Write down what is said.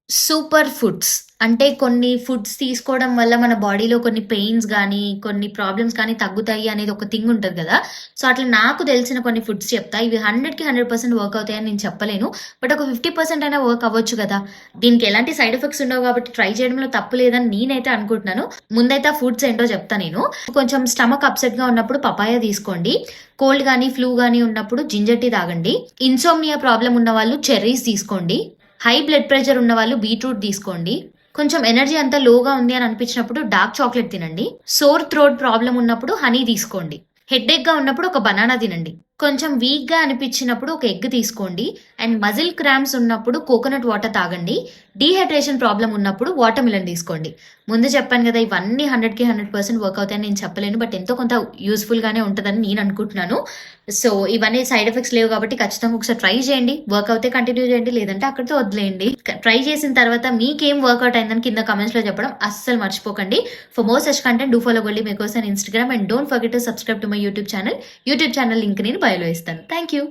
Super foods. అంటే కొన్ని foods తీసుకోవడం వల్ల మన బాడీలో కొన్ని పెయిన్స్ గానీ, కొన్ని ప్రాబ్లమ్స్ కానీ తగ్గుతాయి అనేది ఒక థింగ్ ఉంటది గదా! సో, అట్లా నాకు తెలిసిన కొన్ని ఫుడ్స్ చెప్తా. ఇవి 100కి 100% వర్క్ అవుతాయని నేను చెప్పలేను. బట్ ఒక 50% అయినా వర్క్ అవ్వచ్చు గదా! దీనికి ఎలాంటి సైడ్ ఎఫెక్ట్స్ ఉండవు కాబట్టి ట్రై చేయడంలో తప్పు లేదని నేనైతే అనుకుంటున్నాను. ముందైతే ఆ ఫుడ్స్ ఏంటో చెప్తా నేను. కొంచెం స్టమక్ అప్‌సెట్‌గా ఉన్నప్పుడు పపాయ తీసుకోండి. కోల్డ్ గానీ, ఫ్లూ గానీ ఉన్నప్పుడు జింజర్ టీ తాగండి. ఇన్సోమ్నియా ప్రాబ్లమ్ ఉన్నవాళ్ళు చెర్రీస్ తీసుకోండి. హై బ్లడ్ ప్రెషర్ ఉన్నవాళ్ళు బీట్రూట్ తీసుకోండి. కొంచెం ఎనర్జీ అంతా లోగా ఉంది అని అనిపించినప్పుడు డార్క్ చాక్లెట్ తినండి. సోర్ థ్రోట్ ప్రాబ్లమ్ ఉన్నప్పుడు హనీ తీసుకోండి. హెడేక్‌గా ఉన్నప్పుడు ఒక బనానా తినండి. కొంచెం వీక్‌గా అనిపించినప్పుడు ఒక ఎగ్ తీసుకోండి. అండ్ మజిల్ క్రాంప్స్ ఉన్నప్పుడు కోకోనట్ వాటర్ తాగండి. డీహైడ్రేషన్ ప్రాబ్లమ్ ఉన్నప్పుడు వాటర్ మిలన్ తీసుకోండి. ముందు చెప్పాను కదా! ఇవన్నీ 100కి 100% వర్క్ అవుతాయని నేను చెప్పలేను. బట్ ఎంతో కొంత యూజ్‌ఫుల్‌గానే ఉంటదని నేను అనుకుంటున్నాను. సో, ఇవన్నీ సైడ్ ఎఫెక్ట్స్ లేవు కాబట్టి ఖచ్చితంగా ఒకసారి ట్రై చేయండి. వర్క్ అవుతే కంటిన్యూ చేయండి. లేదంటే అక్కడితో వదిలేయండి. ట్రై చేసిన తర్వాత మీకేం వర్కౌట్ అయిందని కింద కామెంట్స్‌లో చెప్పడం అస్సలు మర్చిపోకండి. For more such content, do follow Goldi Makers on Instagram and don't forget to subscribe to my YouTube channel. YouTube channel link నేను బయోలో ఇస్తాను. Thank you.